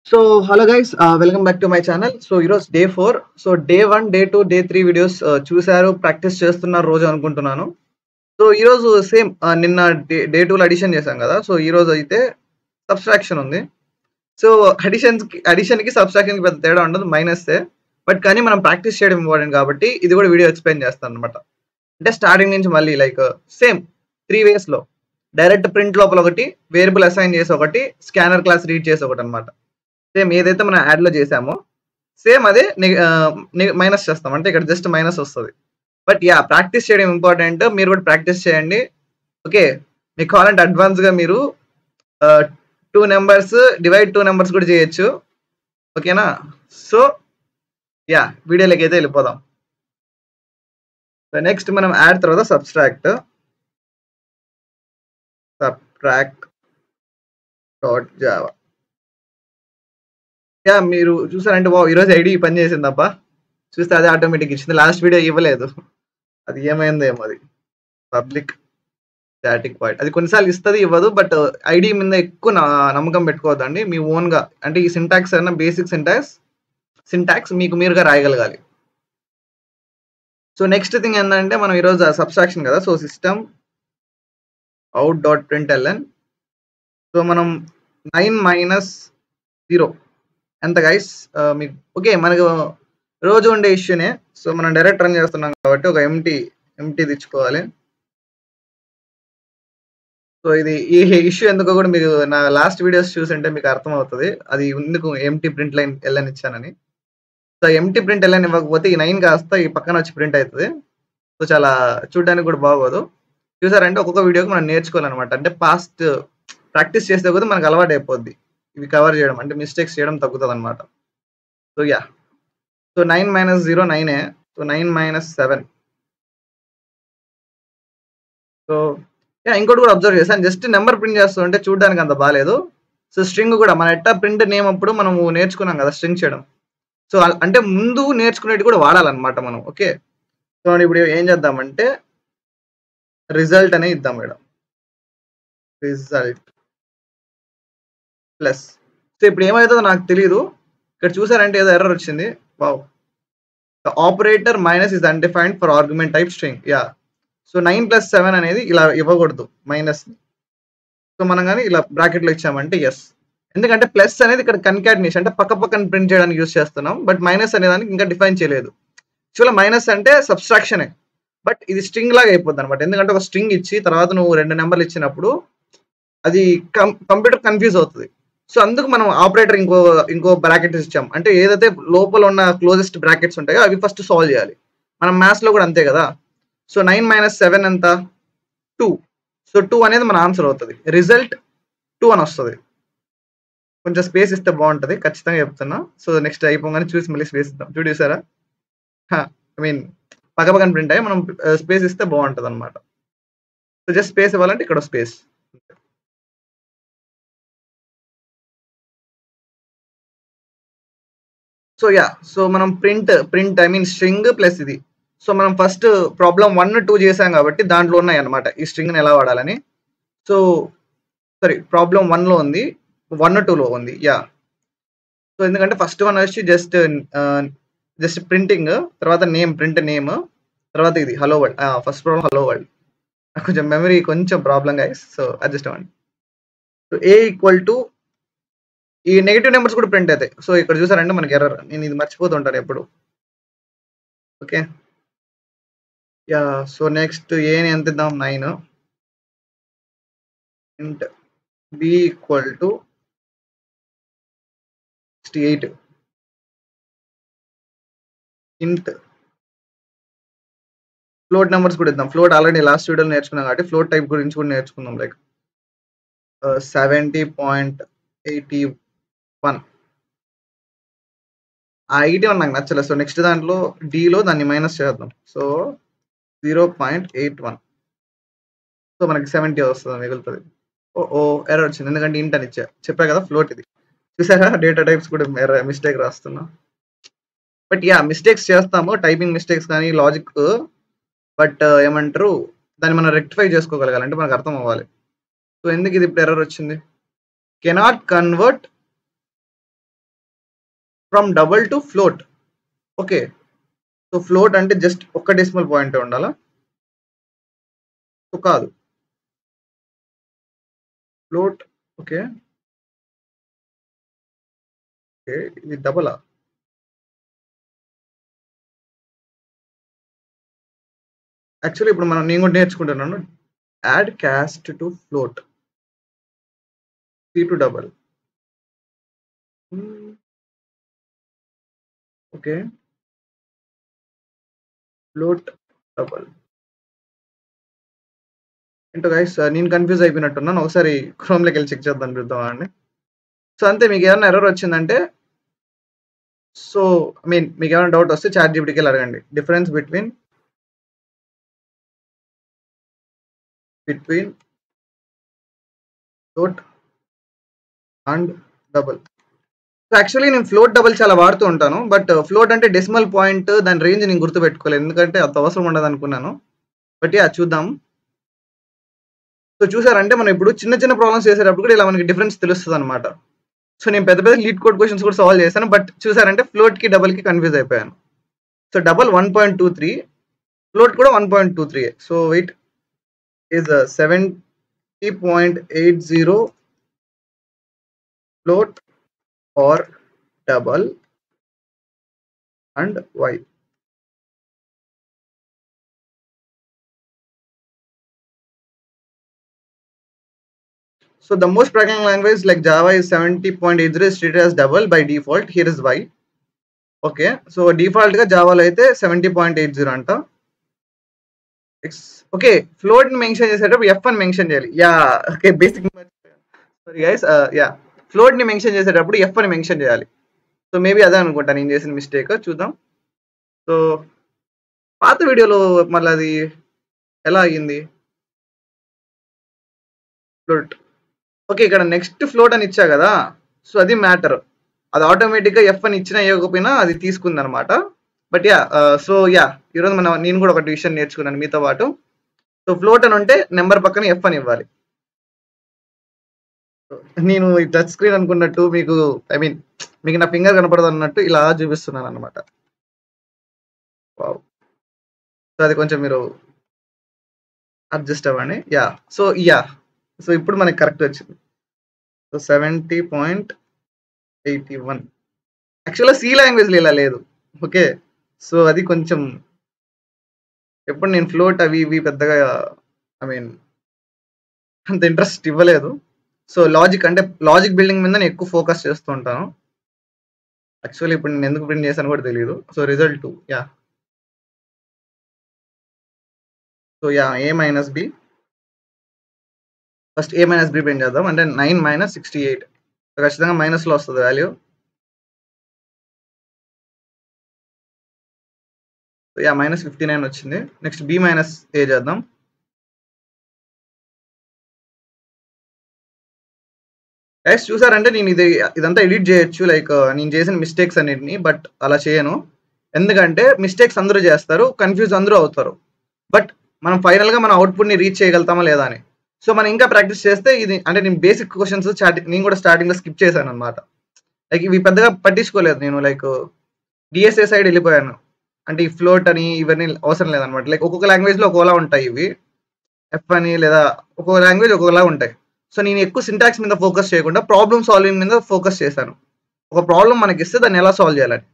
So hello guys, welcome back to my channel. So ఈరోజు day 4. So day 1, day 2, day 3 videos చూశారు, practice చేస్తున్నారు రోజు అనుకుంటున్నాను. So ఈరోజు సేమ్ నిన్న డే 2లో అడిషన్ చేశాం కదా. సో ఈరోజు అయితే సబ్స్ట్రాక్షన్ ఉంది. సో అడిషన్కి సబ్స్ట్రాక్షన్కి పెద్ద తేడా ఉండదు, మైనస్సే. బట్ కానీ మనం ప్రాక్టీస్ చేయడం ఇంపార్టెంట్ కాబట్టి ఇది కూడా వీడియో ఎక్స్ప్లెయిన్ చేస్తాను అనమాట. అంటే స్టార్టింగ్ నుంచి మళ్ళీ లైక్ సేమ్ 3 వేస్లో డైరెక్ట్ ప్రింట్ లోపల ఒకటి, వేరియబుల్ అసైన్ చేసి ఒకటి, స్కానర్ క్లాస్ రీడ్ చేసి ఒకటి అనమాట. సేమ్ ఏదైతే మనం యాడ్లో చేసామో సేమ్ అదే మైనస్ చేస్తాం, అంటే ఇక్కడ జస్ట్ మైనస్ వస్తుంది. బట్ యా, ప్రాక్టీస్ చేయడం ఇంపార్టెంట్. మీరు కూడా ప్రాక్టీస్ చేయండి. ఓకే, మీకు కావాలంటే అడ్వాన్స్గా మీరు 2 నెంబర్స్ డివైడ్ 2 నెంబర్స్ కూడా చేయొచ్చు. ఓకేనా? సో యా, వీడియోలోకి అయితే వెళ్ళిపోదాం. సో నెక్స్ట్ మనం యాడ్ తర్వాత సబ్ట్రాక్ట్ డాట్ జావా. యా, మీరు చూసారంటే ఈరోజు ఐడి పని చేసిందబ్బా. చూస్తే అదే ఆటోమేటిక్ ఇచ్చింది. లాస్ట్ వీడియో ఇవ్వలేదు, అది ఏమైందో ఏమో. అది పబ్లిక్ స్టాటిక్ వాయిడ్, అది కొన్నిసార్లు ఇస్తుంది, ఇవ్వదు. బట్ ఐడి మీద ఎక్కువ నమ్మకం పెట్టుకోవద్దండి. మీ ఓన్గా, అంటే ఈ సింటాక్స్ అయినా బేసిక్ సింటాక్స్ మీకు మీరుగా రాయగలగాలి. సో నెక్స్ట్ థింగ్ ఏంటంటే, మనం ఈరోజు సబ్స్ట్రాక్షన్ కదా. So system out dot println. So మనం 9 - 0 ఎంత గైస్? మీకు ఓకే, మనకు రోజు ఉండే ఇష్యూనే. సో మనం డైరెక్ట్ రన్ చేస్తున్నాం కాబట్టి ఒక ఎంటీ తెచ్చుకోవాలి. సో ఇది ఈ ఇష్యూ ఎందుకో కూడా మీకు నా లాస్ట్ వీడియోస్ చూసింటే మీకు అర్థమవుతుంది, అది ఎందుకు ఎంటీ ప్రింట్ లైన్ ఎల్ఎన్ ఇచ్చానని. సో ఎంటీ ప్రింట్ ఎల్ఎన్ ఇవ్వకపోతే ఈ 9 కాస్త ఈ పక్కన వచ్చి ప్రింట్ అవుతుంది. సో చాలా చూడడానికి కూడా బాగోదు. చూసారంటే ఒక్కొక్క వీడియోకి మనం నేర్చుకోవాలన్నమాట. అంటే పాస్ట్ ప్రాక్టీస్ చేస్తే కూడా మనకు అలవాటు అయిపోద్ది ఇవి కవర్ చేయడం, అంటే మిస్టేక్స్ చేయడం తగ్గుతుంది అనమాట. So yeah, so 9 - 0 9. So 9 - 7. So yeah, ఇంకోటి కూడా అబ్జర్వ్ చేశాను, జస్ట్ నెంబర్ ప్రింట్ చేస్తుంటే చూడడానికి అంత బాగాలేదు. సో స్ట్రింగ్ కూడా మన ఎట్టా ప్రింట్ నేమ్ అప్పుడు మనము నేర్చుకున్నాం కదా స్ట్రింగ్ చేయడం. సో అంటే ముందు నేర్చుకునేది కూడా వాడాలన్నమాట మనం. ఓకే, సో ఇప్పుడు ఏం చేద్దామంటే రిజల్ట్ అనే ఇద్దాం మేడం. Result plus. సో ఇప్పుడు ఏమవుతుందో నాకు తెలియదు. ఇక్కడ చూసారంటే ఏదో ఎర్రర్ వచ్చింది. Wow, the operator minus is undefined for argument type string. Yeah, so 9 + 7 అనేది ఇలా ఇవ్వకూడదు మైనస్. సో మనం కానీ ఇలా బ్రాకెట్లో ఇచ్చామంటే ఎస్, ఎందుకంటే ప్లస్ అనేది ఇక్కడ కన్కాటినేషన్, అంటే పక్క పక్కన ప్రింట్ చేయడానికి యూస్ చేస్తున్నాం. బట్ మైనస్ అనే దానికి ఇంకా డిఫైన్ చేయలేదు. యాక్చువల్గా మైనస్ అంటే సబ్స్ట్రాక్షనే, బట్ ఇది స్ట్రింగ్ లాగా అయిపోద్ది అనమాట. ఎందుకంటే ఒక స్ట్రింగ్ ఇచ్చి తర్వాత నువ్వు 2 నెంబర్లు ఇచ్చినప్పుడు అది కంప్యూటర్ కన్ఫ్యూజ్ అవుతుంది. సో అందుకు మనం ఆపరేటర్ ఇంకో బ్రాకెట్ ఇచ్చాం, అంటే ఏదైతే లోపల ఉన్న క్లోజెస్ట్ బ్రాకెట్స్ ఉంటాయో అవి ఫస్ట్ సాల్వ్ చేయాలి. మనం మ్యాథ్స్లో కూడా అంతే కదా. సో 9 - 7 ఎంత? 2. సో 2 అనేది మన ఆన్సర్ అవుతుంది. రిజల్ట్ 2 అని వస్తుంది. కొంచెం స్పేస్ ఇస్తే బాగుంటుంది, ఖచ్చితంగా చెప్తున్నా. సో నెక్స్ట్ అయిపోగానే చూసి మళ్ళీ స్పేస్ ఇద్దాం. చూసారా, ఐ మీన్ పక్క పక్కన ప్రింట్ అయ్యి మనం స్పేస్ ఇస్తే బాగుంటుంది అనమాట. సో జస్ట్ స్పేస్ ఇవ్వాలంటే ఇక్కడ స్పేస్. సో యా, సో మనం print I mean string plus ఇది. సో మనం ఫస్ట్ ప్రాబ్లం 1, 2 చేసాం కాబట్టి దాంట్లో ఉన్నాయి అనమాట ఈ స్ట్రింగ్ని ఎలా వాడాలని. సో సారీ, ప్రాబ్లం 1లో ఉంది, 1, 2లో ఉంది. యా, సో ఎందుకంటే ఫస్ట్ వన్ వచ్చి జస్ట్ ప్రింటింగ్, తర్వాత ప్రింట్ నేమ్, తర్వాత ఇది hello world. First problem hello world. కొంచెం మెమరీ కొంచెం ప్రాబ్లం గైస్, సో అడ్జస్ట్ అవ్వండి. సో ఏ ఈక్వల్ టు ఈ నెగిటివ్ నెంబర్స్ కూడా ప్రింట్ అవుతాయి. సో ఇక్కడ చూసారంటే మనకి ఎర్రర్, నేను ఇది మర్చిపోతుంటాను ఎప్పుడు. ఓకే, యా, సో నెక్స్ట్ ఏని ఎంత ఇద్దాం? 9. ఇంట్ బి ఈక్వల్ టు 68. ఇంట్ ఫ్లోట్ నెంబర్స్ కూడా ఇద్దాం. ఫ్లోట్ ఆల్రెడీ లాస్ట్ వీడియోలో నేర్చుకున్నాం కాబట్టి ఫ్లోట్ టైప్ గురించి కూడా నేర్చుకుందాం. లైక్ 70.81. ఆ 81 నాకు నచ్చలేదు. సో నెక్స్ట్ దాంట్లో డిలో దాన్ని మైనస్ చేద్దాం. సో 0.81. సో మనకి 70 వస్తుంది, మిగులుతుంది. ఓ ఎర్రర్ వచ్చింది, ఎందుకంటే ఇంట్ అని చెప్పా కదా ఫ్లోట్ ఇది. చూసారా, డేటా టైప్స్ కూడా మిస్టేక్ రాస్తున్నా. బట్ యా, మిస్టేక్స్ చేస్తాము, టైపింగ్ మిస్టేక్స్ కానీ లాజిక్. బట్ ఏమంటారు, దాన్ని మనం రెక్టిఫై చేసుకోగలగాలి, అంటే మనకు అర్థం అవ్వాలి. సో ఎందుకు ఇది ఇప్పుడు ఎర్రర్ వచ్చింది? Cannot convert from double to float. Okay, so float అంటే జస్ట్ ఒక్క డెసిమల్ పాయింట్ ఉండాలా? సో కాదు, ఫ్లోట్. ఓకే ఓకే, ఇది డబలా? యాక్చువల్లీ ఇప్పుడు నేను కూడా నేర్చుకుంటున్నాను. Add cast to float, C to double. Okay, float double. ఏంటో గైస్, నేను కన్ఫ్యూజ్ అయిపోయినట్టున్నాను. ఒకసారి క్రోమ్లోకి వెళ్ళి చెక్ చేద్దాం, చూద్దామా అండి. సో అంతే, మీకు ఏమైనా ఎర్రర్ వచ్చిందంటే, సో మీకు ఏమైనా డౌట్ వస్తే చాట్ జీపీటీకి వెళ్ళి అడగండి. Difference between float and double. So actually నేను ఫ్లోట్ డబల్ చాలా వాడుతూ ఉంటాను, బట్ ఫ్లోట్ అంటే డెసిమల్ పాయింట్, దాని రేంజ్ నేను గుర్తుపెట్టుకోలేదు, ఎందుకంటే అంత అవసరం ఉండదు అనుకున్నాను. బట్ యా, చూద్దాం. సో చూసారంటే మనం ఇప్పుడు చిన్న చిన్న ప్రాబ్లమ్స్ చేసేటప్పుడు కూడా ఇలా మనకి డిఫరెన్స్ తెలుస్తుంది అనమాట. సో నేను పెద్ద పెద్ద లీడ్ కోడ్ క్వశ్చన్స్ కూడా సాల్వ్ చేశాను, బట్ చూసారంటే ఫ్లోట్ కి డబల్ కి కన్ఫ్యూజ్ అయిపోయాను. సో డబల్ 1.23, ఫ్లోట్ కూడా 1.23. So weight is 70.80 float or double and why. So the most programming language like Java is 70.80 is treated as double by default. Here is why. Okay, so default గా జావాలో అయితే 70.80 అంట. Okay, float ని mention చేసేటప్పుడు F అని mention చేయాలి. Yeah, okay, basic. Sorry guys, yeah, float ని mention చేసేటప్పుడు F అని మెన్షన్ చేయాలి. సో మేబీ అదే అనుకుంటా నేను చేసిన మిస్టేక్. చూద్దాం. సో పాత వీడియోలో మళ్ళీ అది ఎలా అయ్యింది? ఫ్లోట్. ఓకే, ఇక్కడ నెక్స్ట్ ఫ్లోట్ అని ఇచ్చా కదా, సో అది మ్యాటర్. అది ఆటోమేటిక్గా ఎఫ్ అని ఇచ్చినా ఇవ్వకపోయినా అది తీసుకుంది అనమాట. బట్ యా, సో యా, ఈరోజు నేను కూడా ఒక విషయం నేర్చుకున్నాను మీతో పాటు. సో ఫ్లోట్ అని ఉంటే నెంబర్ పక్కన ఎఫ్ అని ఇవ్వాలి. నేను ఈ టచ్ స్క్రీన్ అనుకున్నట్టు మీకు, ఐ మీన్ మీకు నా ఫింగర్ కనపడదు అన్నట్టు ఇలా చూపిస్తున్నాను అనమాట. సో అది కొంచెం మీరు అడ్జస్ట్ అవ్వండి. యా, సో ఇప్పుడు మనకి కరెక్ట్ వచ్చింది. సో 70.81. యాక్చువల్గా సి లాంగ్వేజ్లో ఇలా లేదు. ఓకే, సో అది కొంచెం ఎప్పుడు నేను ఫ్లోట్ అవి ఇవి పెద్దగా, ఐ మీన్ అంత ఇంట్రెస్ట్ ఇవ్వలేదు. సో లాజిక్ బిల్డింగ్ మీద నేను ఎక్కువ ఫోకస్ చేస్తూ ఉంటాను. యాక్చువల్లీ ఇప్పుడు నేను ఎందుకు ప్రింట్ చేశాను కూడా తెలియదు. So result 2. Yeah, so yeah, a minus b. First a minus b print చేద్దాం. అంటే 9 - 68, ఖచ్చితంగా మైనస్లో వస్తుంది వాల్యూ. సో యా, -59 వచ్చింది. నెక్స్ట్ బి మైనస్ ఏ చేద్దాం. గైస్ చూసారంటే నేను ఇదంతా ఎడిట్ చేయొచ్చు, లైక్ నేను చేసిన మిస్టేక్స్ అన్నిటిని, బట్ అలా చేయను. ఎందుకంటే మిస్టేక్స్ అందరూ చేస్తారు, కన్ఫ్యూజ్ అందరూ అవుతారు, బట్ మనం ఫైనల్గా మన అవుట్పుట్ని రీచ్ చేయగలుగుతామా లేదా అని. సో మనం ఇంకా ప్రాక్టీస్ చేస్తే ఇది, అంటే నేను బేసిక్ క్వశ్చన్స్ నేను కూడా స్టార్టింగ్లో స్కిప్ చేశాను అనమాట. లైక్ ఇవి పెద్దగా పట్టించుకోలేదు నేను, లైక్ డిఎస్ఏ సైడ్ వెళ్ళిపోయాను. అంటే ఈ ఫ్లోట్ అని ఇవన్నీ అవసరం లేదనమాట. లైక్ ఒక్కొక్క లాంగ్వేజ్లో ఒక్కోలా ఉంటాయి ఇవి, ఎఫ్ అని లేదా ఒక్కొక్క లాంగ్వేజ్ ఒక్కొక్కలా ఉంటాయి. సో నేను ఎక్కువ సింటాక్స్ మీద ఫోకస్ చేయకుండా ప్రాబ్లమ్ సాల్వింగ్ మీద ఫోకస్ చేశాను. ఒక ప్రాబ్లం మనకి ఇస్తే దాన్ని ఎలా సాల్వ్ చేయాలని.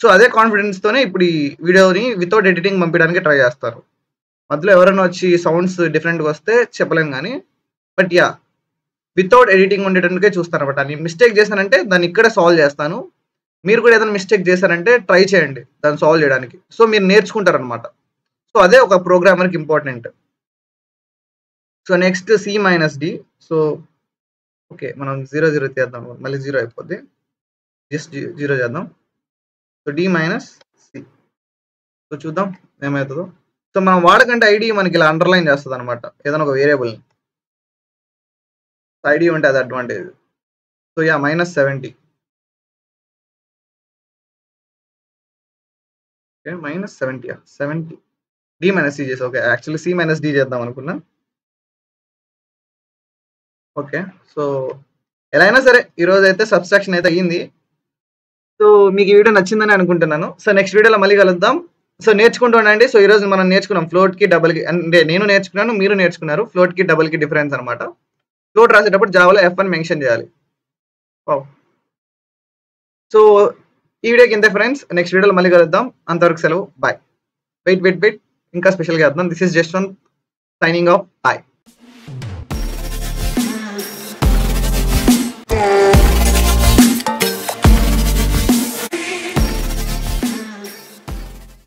సో అదే కాన్ఫిడెన్స్తోనే ఇప్పుడు ఈ వీడియోని వితౌట్ ఎడిటింగ్ పంపించడానికి ట్రై చేస్తారు. మధ్యలో ఎవరైనా వచ్చి సౌండ్స్ డిఫరెంట్గా వస్తే చెప్పలేం కానీ, బట్ యా, వితౌట్ ఎడిటింగ్ ఉండేటందుకే చూస్తాను అనమాట. నేను మిస్టేక్ చేశానంటే దాన్ని ఇక్కడే సాల్వ్ చేస్తాను. మీరు కూడా ఏదైనా మిస్టేక్ చేశారంటే ట్రై చేయండి దాన్ని సాల్వ్ చేయడానికి. సో మీరు నేర్చుకుంటారనమాట. సో అదే ఒక ప్రోగ్రామర్కి important. So next c minus d. So okay, మనం 0 తీద్దాం, మళ్ళీ 0 అయిపోద్ది. జస్ట్ 0 చేద్దాం. So d minus c. So చూద్దాం ఏమవుతుందో. సో మనం వాడకంటే ఐడి మనకి ఇలా అండర్లైన్ చేస్తుంది అనమాట, ఏదైనా ఒక వేరియబుల్ని. ఐడి ఉంటే అది advantage. So yeah, -70. Okay, -70, 70. D minus c చేసి, okay actually c minus d చేద్దాం అనుకున్నా. ఓకే, సో ఎలా అయినా సరే ఈరోజు అయితే సబ్స్ట్రాక్షన్ అయితే అయ్యింది. సో మీకు ఈ వీడియో నచ్చిందని అనుకుంటున్నాను. సో నెక్స్ట్ వీడియోలో మళ్ళీ కలుద్దాం. సో నేర్చుకుంటూ ఉండండి. సో ఈరోజు మనం నేర్చుకున్నాం ఫ్లోట్‌కి, డబుల్‌కి, అంటే నేను నేర్చుకున్నాను, మీరు నేర్చుకున్నారు. ఫ్లోట్‌కి, డబుల్‌కి డిఫరెన్స్ అనమాట. ఫ్లోట్ రాసేటప్పుడు జావాలో ఎఫ్ అని మెన్షన్ చేయాలి. వావ్! సో ఈ వీడియోకి ఇంతే ఫ్రెండ్స్. నెక్స్ట్ వీడియోలో మళ్ళీ కలుద్దాం. అంతవరకు సెలవు. బాయ్. వెయిట్. ఇంకా స్పెషల్‌గా చేద్దాం. This is just one signing off. Bye.